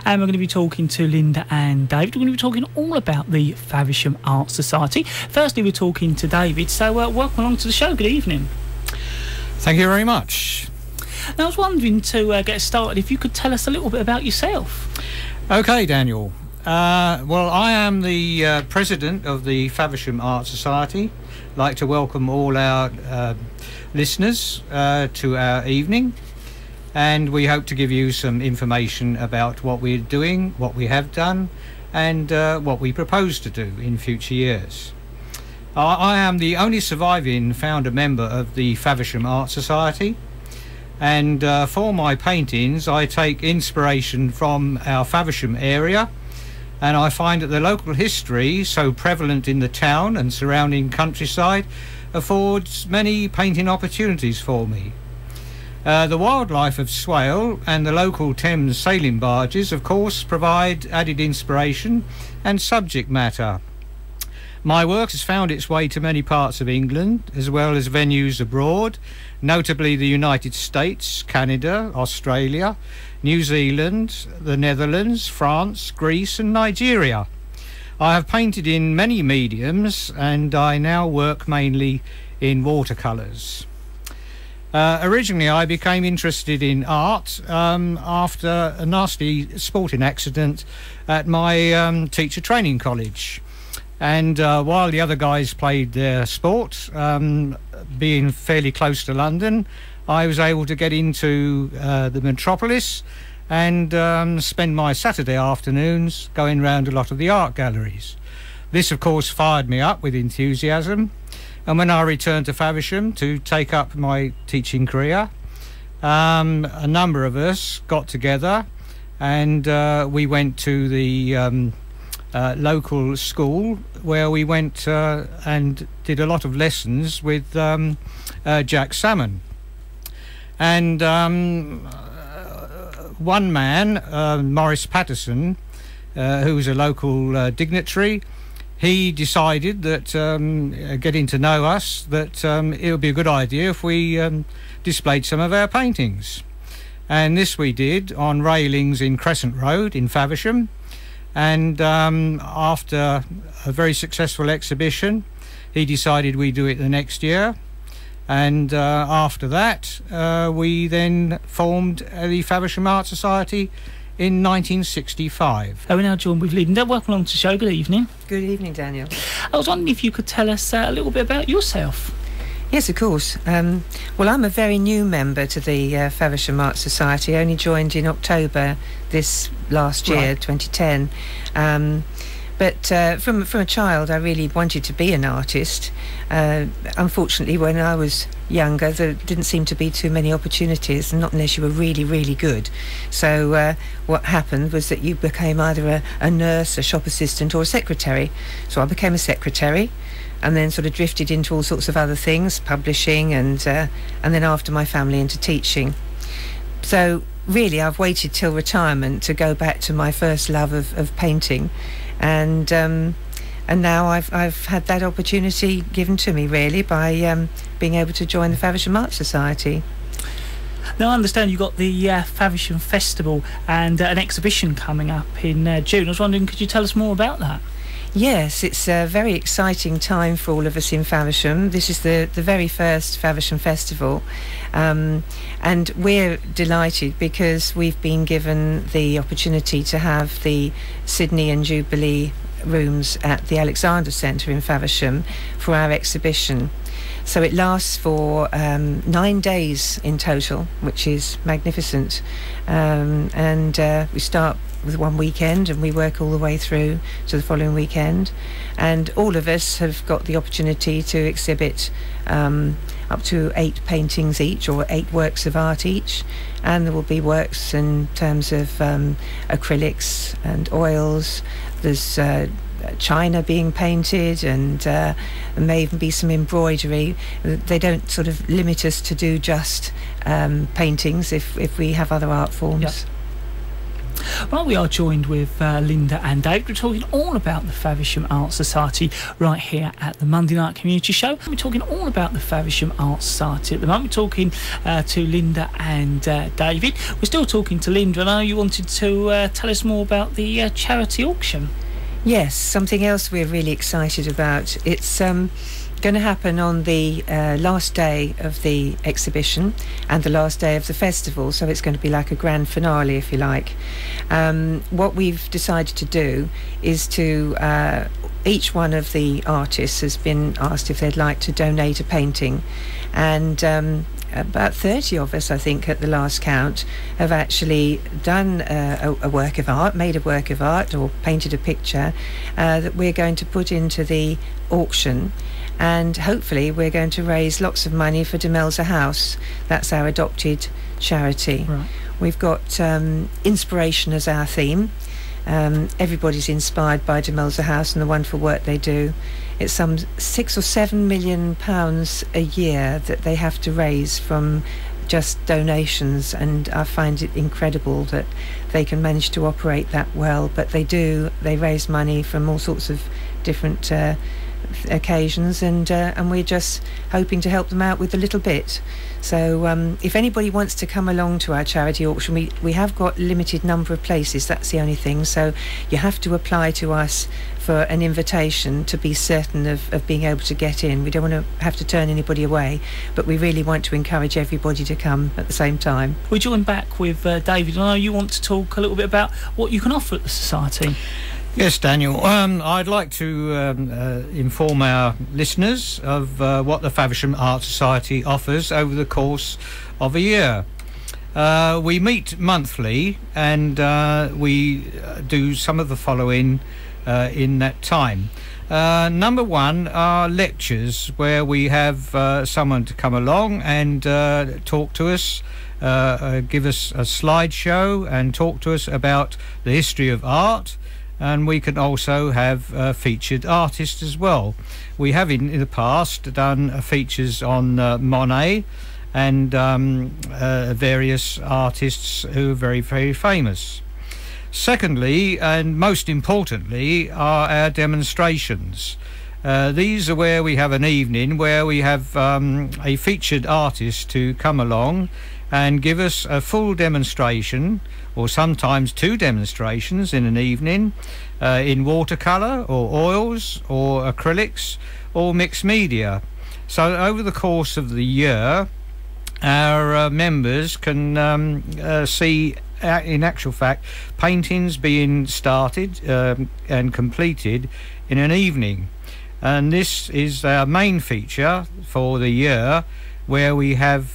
And we're going to be talking to Linda and David. We're going to be talking all about the Faversham Art Society. Firstly, we're talking to David. So welcome along to the show. Good evening. Thank you very much. Now, I was wondering to get started, if you could tell us a little bit about yourself. Okay, Daniel. Well, I am the president of the Faversham Art Society. I'd like to welcome all our listeners to our evening. And we hope to give you some information about what we're doing, what we have done, and what we propose to do in future years. I am the only surviving founder member of the Faversham Art Society, and for my paintings I take inspiration from our Faversham area, and I find that the local history, so prevalent in the town and surrounding countryside, affords many painting opportunities for me. The wildlife of Swale and the local Thames sailing barges, of course, provide added inspiration and subject matter. My work has found its way to many parts of England, as well as venues abroad, notably the United States, Canada, Australia, New Zealand, the Netherlands, France, Greece and Nigeria. I have painted in many mediums, and I now work mainly in watercolours. Originally I became interested in art after a nasty sporting accident at my teacher training college, and while the other guys played their sport, being fairly close to London, I was able to get into the metropolis and spend my Saturday afternoons going round a lot of the art galleries. This of course fired me up with enthusiasm. And when I returned to Faversham to take up my teaching career, a number of us got together and we went to the local school, where we went and did a lot of lessons with Jack Salmon. And one man, Maurice Patterson, who was a local dignitary, he decided that, getting to know us, that it would be a good idea if we displayed some of our paintings. And this we did on railings in Crescent Road in Faversham. And after a very successful exhibition, he decided we'd do it the next year. And after that, we then formed the Faversham Art Society in 1965. We're now joined with Linda. Welcome along to the show. Good evening. Good evening, Daniel. I was wondering if you could tell us a little bit about yourself. Yes, of course. Well, I'm a very new member to the Faversham Art Society. I only joined in October this last year, right. 2010. But from a child, I really wanted to be an artist. Unfortunately, when I was younger, there didn't seem to be too many opportunities, not unless you were really, really good. So what happened was that you became either a nurse, a shop assistant or a secretary. So I became a secretary, and then sort of drifted into all sorts of other things, publishing, and then after my family into teaching. So really, I've waited till retirement to go back to my first love of painting. And now I've had that opportunity given to me, really, by being able to join the Faversham Art Society. Now, I understand you've got the Faversham Festival and an exhibition coming up in June. I was wondering, could you tell us more about that? Yes, it's a very exciting time for all of us in Faversham. This is the very first Faversham Festival, and we're delighted because we've been given the opportunity to have the Sydney and Jubilee rooms at the Alexander Centre in Faversham for our exhibition. So it lasts for 9 days in total, which is magnificent. And we start with one weekend and we work all the way through to the following weekend. And all of us have got the opportunity to exhibit up to 8 paintings each, or 8 works of art each. And there will be works in terms of acrylics and oils. There's china being painted, and there may even be some embroidery. They don't sort of limit us to do just paintings if we have other art forms. Yep. Well, we are joined with Linda and David. We're talking all about the Faversham Art Society right here at the Monday Night Community Show. We're talking all about the Faversham Art Society at the moment. We're talking to Linda and David. We're still talking to Linda, and I know you wanted to tell us more about the charity auction. Yes, something else we're really excited about. It's going to happen on the last day of the exhibition and the last day of the festival, so it's going to be like a grand finale, if you like. What we've decided to do is to each one of the artists has been asked if they'd like to donate a painting, and about 30 of us, I think, at the last count, have actually done a work of art, made a work of art or painted a picture that we're going to put into the auction. And hopefully we're going to raise lots of money for Demelza House. That's our adopted charity. Right. We've got inspiration as our theme. Everybody's inspired by Demelza House and the wonderful work they do. It's some £6 or £7 million a year that they have to raise from just donations, and I find it incredible that they can manage to operate that well. But they do. They raise money from all sorts of different occasions, and we're just hoping to help them out with a little bit. So if anybody wants to come along to our charity auction, we have got limited number of places. That's the only thing, so you have to apply to us for an invitation to be certain of being able to get in. We don't want to have to turn anybody away, but we really want to encourage everybody to come at the same time. We're joined back with David. I know you want to talk a little bit about what you can offer at the Society. Yes, Daniel. I'd like to inform our listeners of what the Faversham Art Society offers over the course of a year. We meet monthly, and we do some of the following in that time. Number one are lectures, where we have someone to come along and talk to us, give us a slideshow and talk to us about the history of art. And we can also have featured artists as well. We have in the past done features on Monet and various artists who are very, very famous. Secondly, and most importantly, are our demonstrations. These are where we have an evening where we have a featured artist to come along and give us a full demonstration, or sometimes two demonstrations in an evening, in watercolour or oils or acrylics or mixed media. So over the course of the year, our members can see, in actual fact, paintings being started and completed in an evening. And this is our main feature for the year, where we have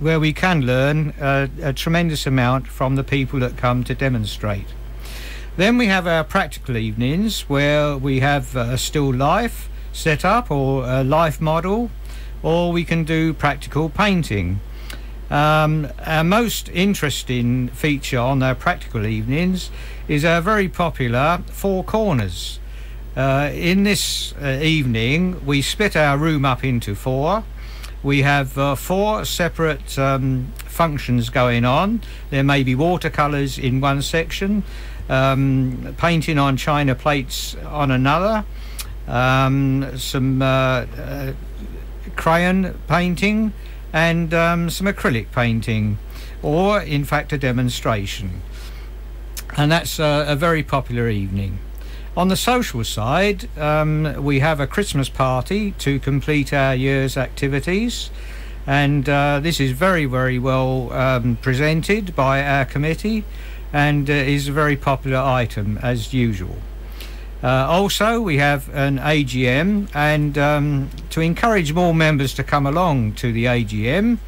where we can learn a tremendous amount from the people that come to demonstrate. Then we have our practical evenings, where we have a still life set up or a life model, or we can do practical painting. Our most interesting feature on our practical evenings is our very popular Four Corners. In this evening, we split our room up into four. We have four separate functions going on. There may be watercolours in one section, painting on china plates on another, some crayon painting, and some acrylic painting, or in fact a demonstration. And that's a very popular evening. On the social side, we have a Christmas party to complete our year's activities, and this is very, very well presented by our committee, and is a very popular item as usual. Also, we have an AGM, and to encourage more members to come along to the AGM,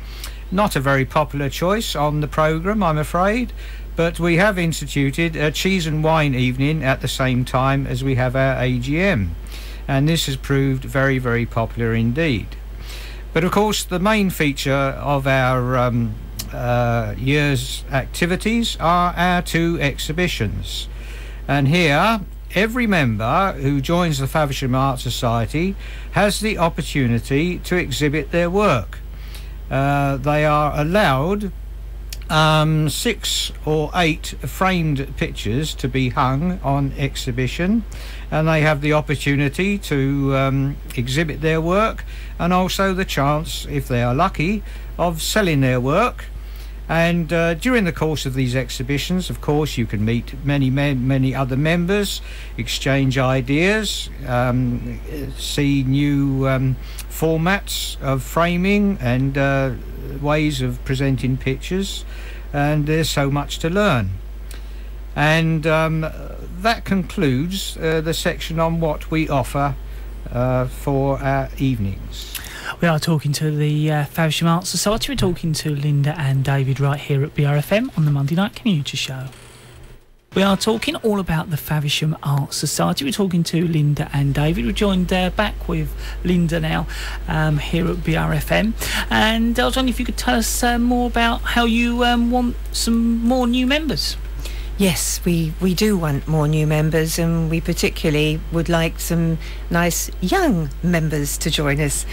not a very popular choice on the programme, I'm afraid, but we have instituted a cheese and wine evening at the same time as we have our AGM, and this has proved very, very popular indeed. But of course, the main feature of our year's activities are our two exhibitions, and here every member who joins the Faversham Art Society has the opportunity to exhibit their work. They are allowed 6 or 8 framed pictures to be hung on exhibition, and they have the opportunity to exhibit their work, and also the chance, if they are lucky, of selling their work. And during the course of these exhibitions, of course, you can meet many other members, exchange ideas, see new formats of framing and ways of presenting pictures, and there's so much to learn. And that concludes the section on what we offer for our evenings. We are talking to the Faversham Art Society. We're talking to Linda and David right here at BRFM on the Monday Night Community Show. We are talking all about the Faversham Art Society. We're talking to Linda and David. We're joined back with Linda now here at BRFM. And I was wondering if you could tell us more about how you want some more new members. Yes, we do want more new members, and we particularly would like some nice young members to join us.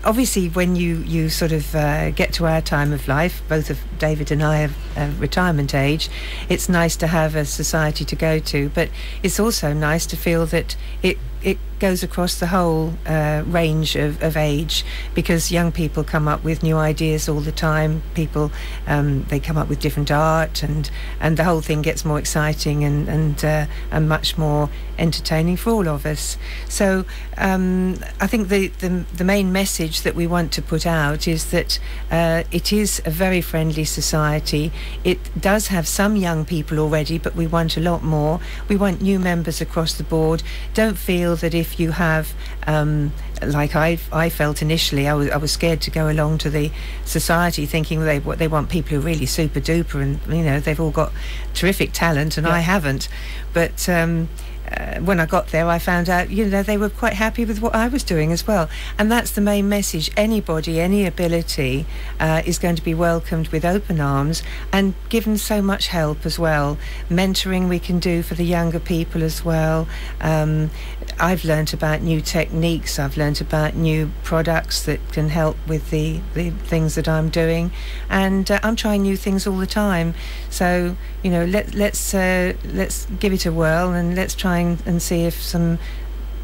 Obviously, when you sort of get to our time of life, both of David and I have retirement age, it's nice to have a society to go to, but it's also nice to feel that it goes across the whole range of age, because young people come up with new ideas all the time. People they come up with different art, and the whole thing gets more exciting and much more entertaining for all of us. So I think the main message that we want to put out is that it is a very friendly society. It does have some young people already, but we want a lot more. We want new members across the board. Don't feel that if you have like I felt initially, I was scared to go along to the society, thinking they want people who are really super duper, and they've all got terrific talent, and I haven't. But when I got there, I found out they were quite happy with what I was doing as well, and that's the main message. Anybody, any ability is going to be welcomed with open arms and given so much help as well. Mentoring we can do for the younger people as well. I've learnt about new techniques, I've learnt about new products that can help with the things that I'm doing, and I'm trying new things all the time. So let's give it a whirl, and let's try and see if some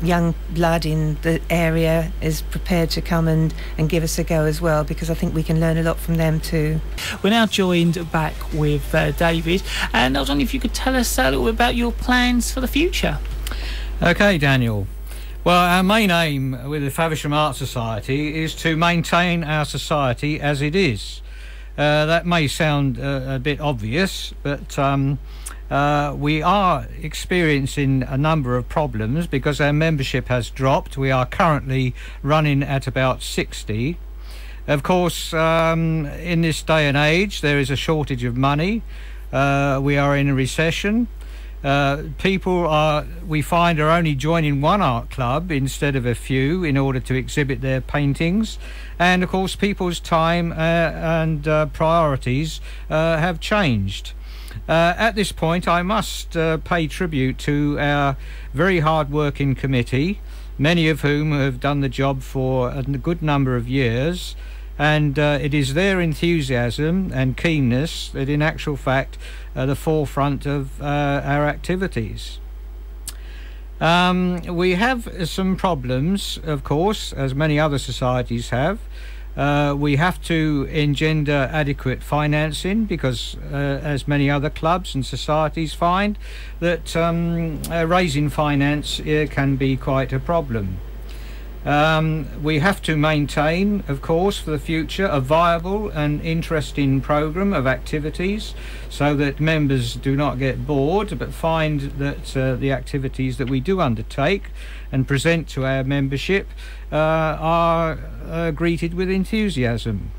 young blood in the area is prepared to come and give us a go as well, because I think we can learn a lot from them too. We're now joined back with David, and I was wondering if you could tell us a little bit about your plans for the future. Okay, Daniel. Well, our main aim with the Faversham Art Society is to maintain our society as it is. That may sound a bit obvious, but we are experiencing a number of problems because our membership has dropped. We are currently running at about 60. Of course, in this day and age, there is a shortage of money. We are in a recession. People we find are only joining one art club instead of a few in order to exhibit their paintings, and of course people's time and priorities have changed. At this point, I must pay tribute to our very hard-working committee, many of whom have done the job for a good number of years, and it is their enthusiasm and keenness that in actual fact are the forefront of our activities. We have some problems, of course, as many other societies have. We have to engender adequate financing because, as many other clubs and societies find, that raising finance can be quite a problem. We have to maintain, of course, for the future, a viable and interesting programme of activities so that members do not get bored but find that the activities that we do undertake and present to our membership are greeted with enthusiasm.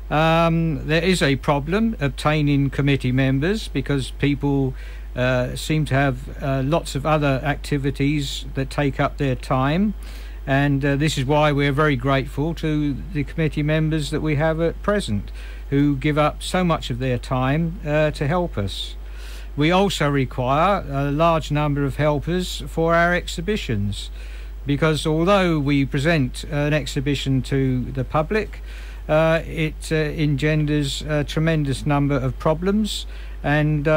There is a problem obtaining committee members because people seem to have lots of other activities that take up their time. And this is why we're very grateful to the committee members that we have at present, who give up so much of their time to help us. We also require a large number of helpers for our exhibitions, because although we present an exhibition to the public, it engenders a tremendous number of problems, and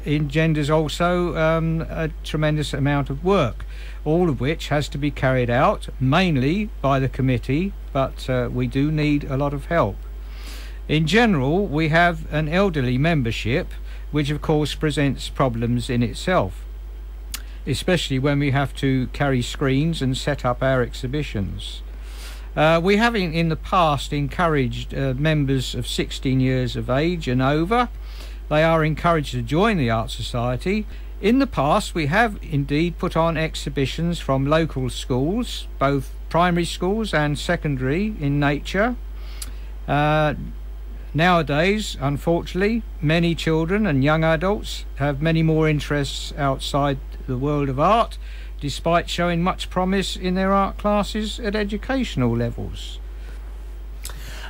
engenders also a tremendous amount of work, all of which has to be carried out mainly by the committee, but we do need a lot of help. In general, we have an elderly membership, which of course presents problems in itself, especially when we have to carry screens and set up our exhibitions. We have in the past encouraged members of 16 years of age and over. They are encouraged to join the Art Society. In the past, we have indeed put on exhibitions from local schools, both primary schools and secondary in nature. Nowadays, unfortunately, many children and young adults have many more interests outside the world of art, despite showing much promise in their art classes at educational levels.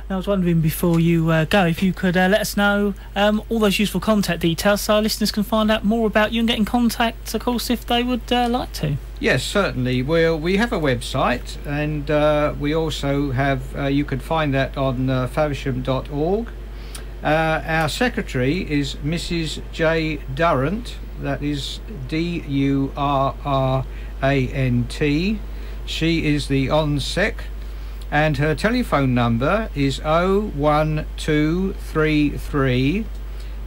I was wondering, before you go, if you could let us know all those useful contact details so our listeners can find out more about you and get in contact, of course, if they would like to. Yes, certainly. We have a website, and we also have, you can find that on faversham.org. Our secretary is Mrs. J. Durrant, that is Durrant. She is the on-sec, and her telephone number is 01233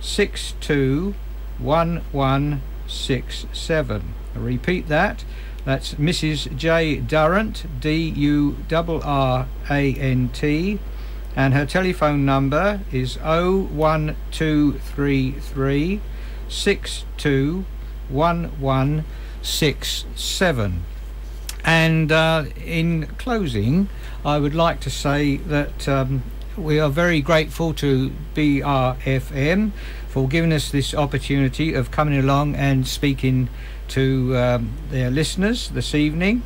621167. I repeat that. That's Mrs. J. Durrant, Durrant, and her telephone number is 01233 621167. And in closing, I would like to say that we are very grateful to BRFM for giving us this opportunity of coming along and speaking to their listeners this evening.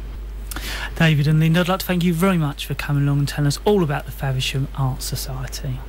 David and Linda, I'd like to thank you very much for coming along and telling us all about the Faversham Art Society.